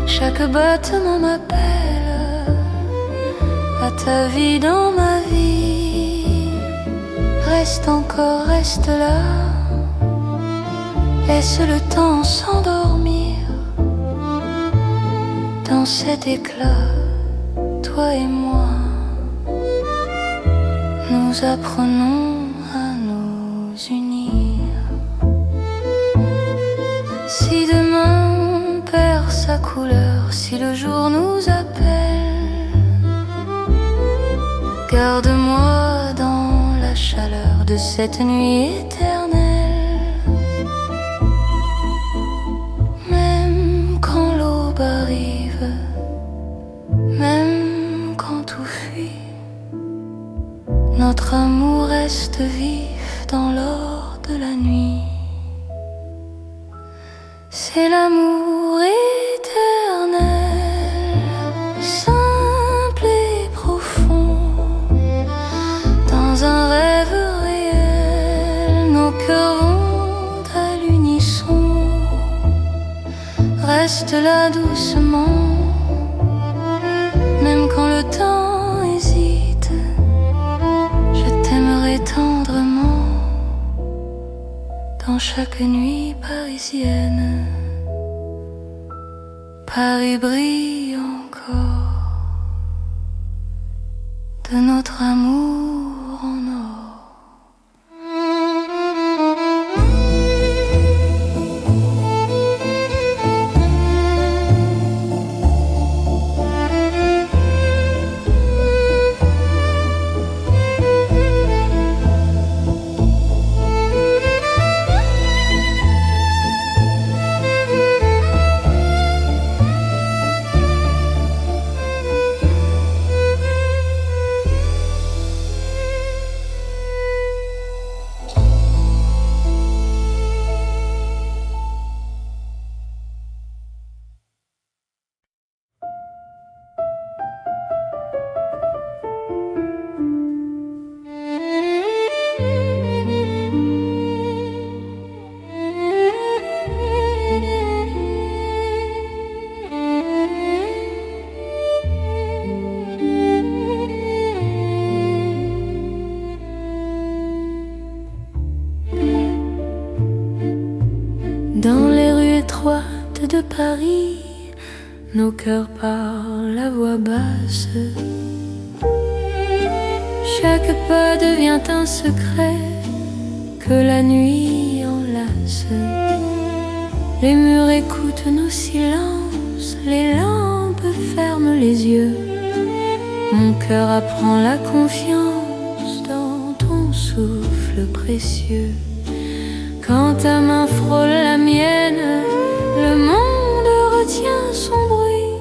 Chaque battement m'appelle à ta vie dans ma vie. Reste encore, reste là. Laisse le temps s'endormir dans cet éclat, toi et moi. Nous apprenons à nous unir. Si demain perd sa couleur, si le jour nous appelle, garde-moi dans la chaleur de cette nuit éternelle. Même quand l'aube arrive, même quand tout fuit, notre amour reste vif dans l'or de la nuit. C'est l'amour éternel, simple et profond. Dans un rêve réel, nos cœurs vont à l'unisson. Reste là doucement, même quand le temps hésite. Je t'aimerai tendrement dans chaque nuit parisienne. Paris brille encore de notre amour en or. Dans les rues étroites de Paris, nos cœurs parlent à voix basse. Chaque pas devient un secret que la nuit enlace. Les murs écoutent nos silences, les lampes ferment les yeux. Mon cœur apprend la confiance dans ton souffle précieux. Quand ta main frôle la mienne, le monde retient son bruit.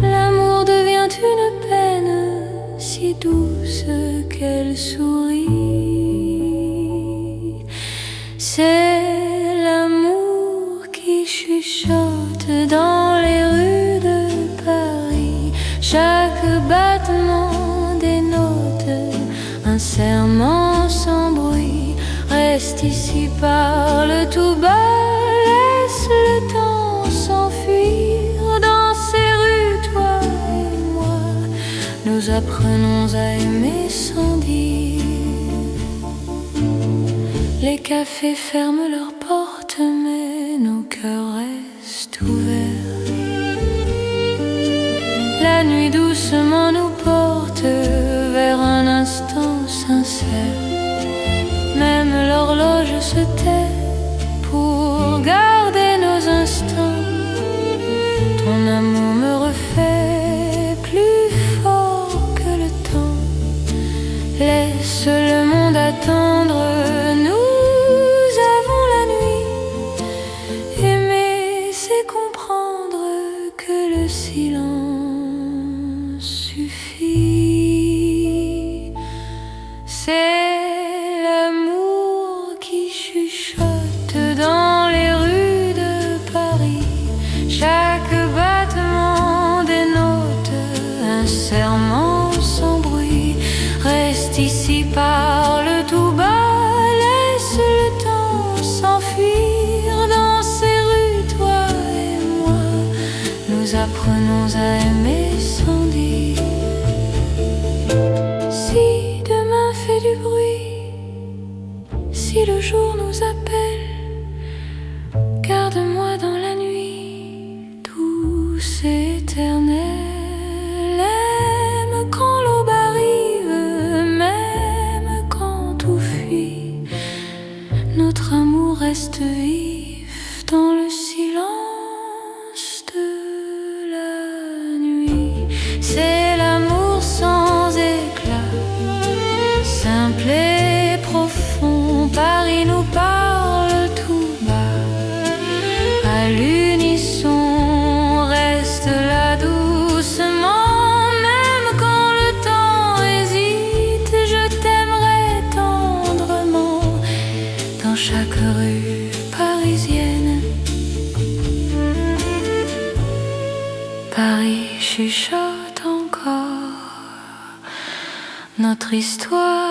L'amour devient une peine si douce qu'elle sourit. C'est l'amour qui chuchote dans les rues de Paris. Chaque battement dénote un serment sans bruit. Reste ici, parle tout bas, laisse le temps s'enfuir. Dans ces rues, toi et moi, nous apprenons à aimer sans dire. Les cafés ferment leurs portes, mais nos cœurs restent ouverts. La nuit doucement nous porte vers un instant sincère. Même l'horloge se tait pour garder nos instants. Ton amour me refait plus fort que le temps. Laisse le monde attendre, nous avons la nuit. Aimer, c'est comprendre que le silence suffit. C'est apprenons à aimer sans dire. Si demain fait du bruit, si le jour nous appelle, garde-moi dans la nuit, douce et éternelle. Aime quand l'aube arrive, même quand tout fuit, notre amour reste vif dans le silence de la nuit. C'est l'amour sans éclat, simple et profond. Paris nous parle tout bas, à l'unisson, reste là doucement. Même quand le temps hésite, je t'aimerai tendrement. Dans chaque rue parisienne, Paris chuchote encore notre histoire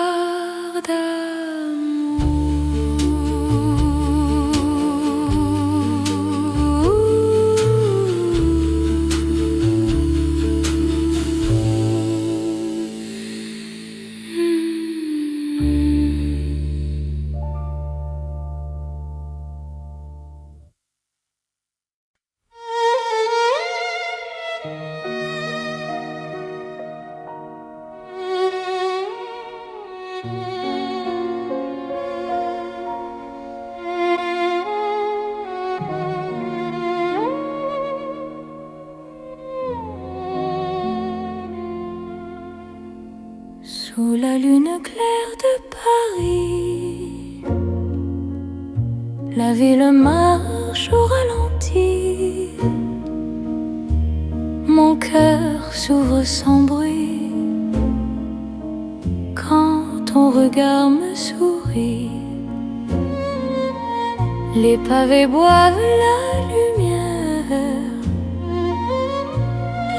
sous la lune claire de Paris. La ville marche au ralenti, mon cœur s'ouvre sans bruit quand ton regard me sourit. Les pavés boivent la lumière,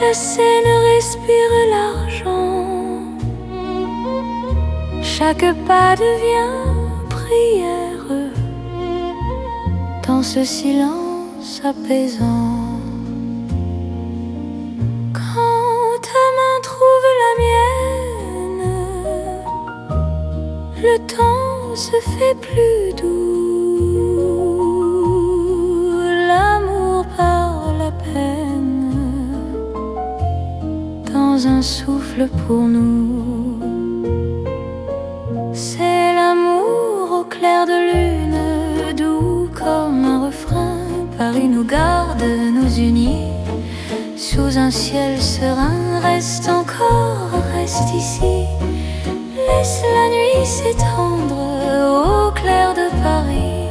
la Seine respire l'argent. Chaque pas devient prière dans ce silence apaisant. Quand ta main trouve la mienne, le temps se fait plus doux. L'amour par la peine dans un souffle pour nous. C'est l'amour au clair de lune, doux comme un refrain. Paris nous garde, nous unit sous un ciel serein. Reste encore, reste ici, laisse la nuit s'étendre. Au clair de Paris,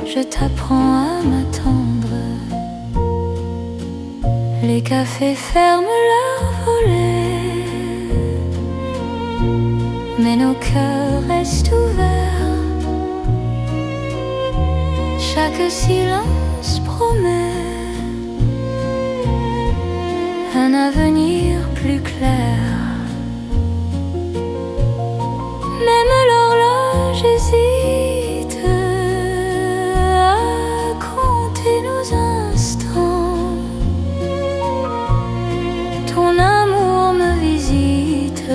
je t'apprends à m'attendre. Les cafés ferment leurs volets, mais nos cœurs restent ouverts. Chaque silence promet un avenir plus clair. Même l'horloge hésite à compter nos instants. Ton amour me visite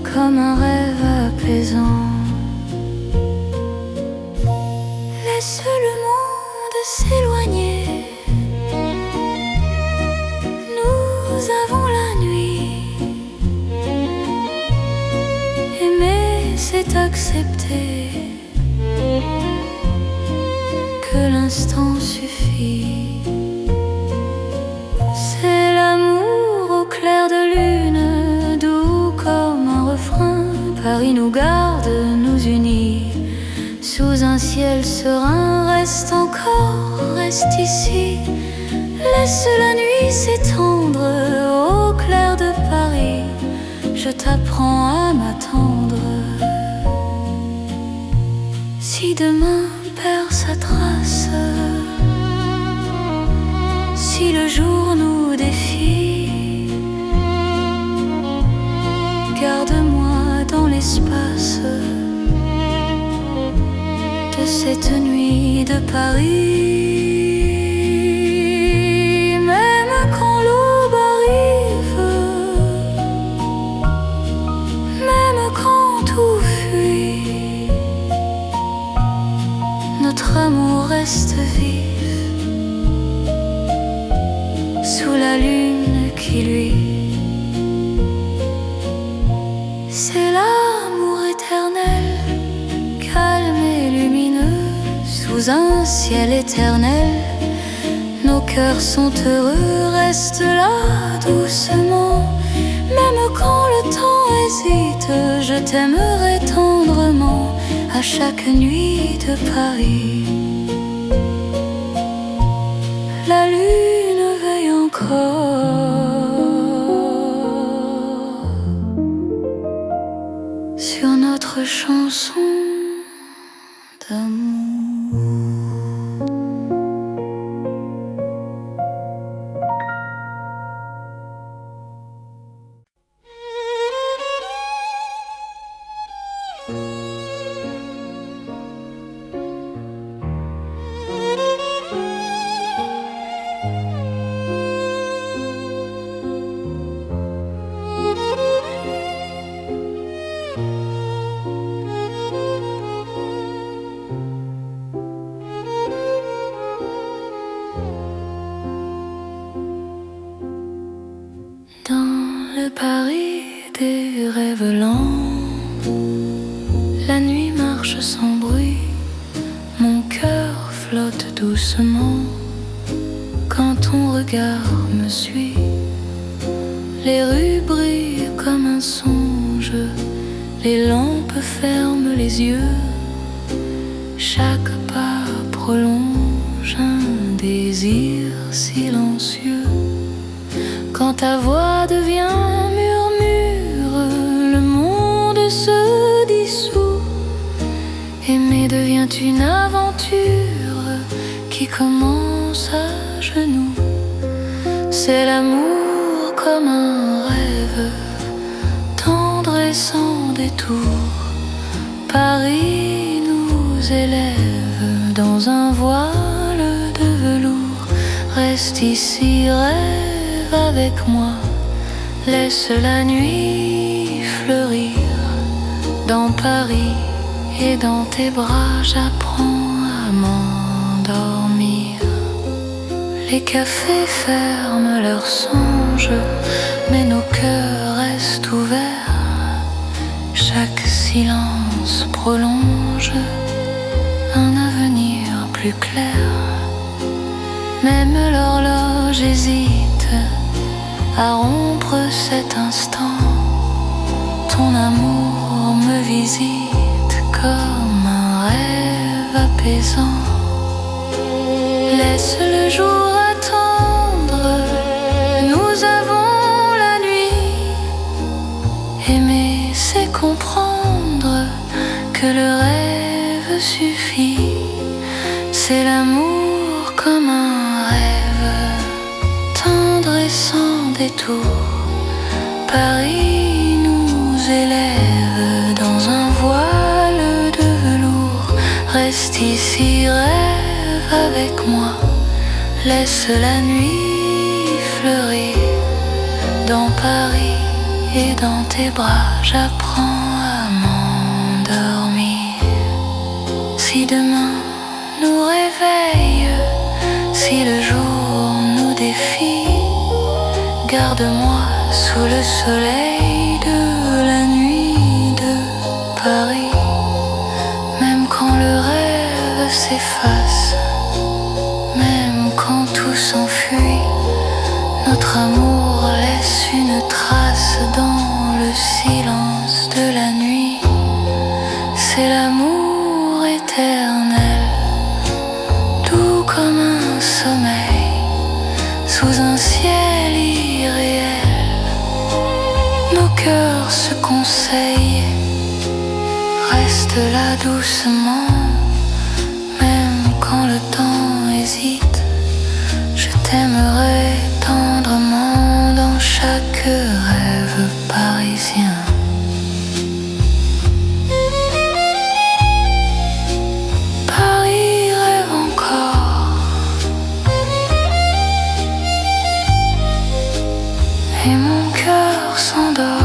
comme un rêve apaisant. Laisse le monde s'éloigner, nous avons la nuit. Aimer, c'est accepter que l'instant suffit. C'est l'amour au clair de lune, doux comme un refrain. Paris nous garde, nous unit sous un ciel serein. Reste encore, reste ici, laisse la nuit s'étendre. Au clair de Paris, je t'apprends à m'attendre. Si demain perd sa trace, si le jour nous défie, garde-moi dans l'espace de cette nuit de Paris. reste vif sous la lune qui luit. C'est l'amour éternel, calme et lumineux, sous un ciel éternel. Nos cœurs sont heureux, reste là doucement. Même quand le temps hésite, je t'aimerai tendrement à chaque nuit de Paris. La lune veille encore sur notre chanson d'amour. Paris des rêves lents, la nuit marche sans bruit, mon cœur flotte doucement quand ton regard me suit. Les rues brillent comme un songe, les lampes ferment les yeux, chaque pas prolonge un désir silencieux. Quand ta voix devient murmure, le monde se dissout. Aimer devient une aventure qui commence à genoux. C'est l'amour comme un rêve, tendre et sans détour. Paris nous élève dans un voile de velours. Reste ici, rêve avec moi, laisse la nuit fleurir. Dans Paris et dans tes bras, j'apprends à m'endormir. Les cafés ferment leurs songes, mais nos cœurs restent ouverts. Chaque silence prolonge un avenir plus clair. Même l'horloge hésite à rompre cet instant. Ton amour me visite comme un rêve apaisant. Laisse le jour attendre, nous avons la nuit. Aimer, c'est comprendre que le rêve suffit. C'est l'amour comme un rêve, tendre et sans détour. Paris nous élève dans un voile de velours. Reste ici, rêve avec moi, laisse la nuit fleurir. Dans Paris et dans tes bras, j'apprends à m'endormir. Si demain nous réveille, si le jour nous défie, garde-moi sous le soleil de la nuit de Paris. Même quand le rêve s'efface, même quand tout s'enfuit, notre amour laisse une trace dans le silence de la nuit. C'est l'amour éternel, doux comme un sommeil, sous un ciel irréel. Nos cœurs se conseillent, reste là doucement. Même quand le temps hésite, je t'aimerai tendrement dans chaque rêve parisien. Paris rêve encore, et mon cœur s'endort.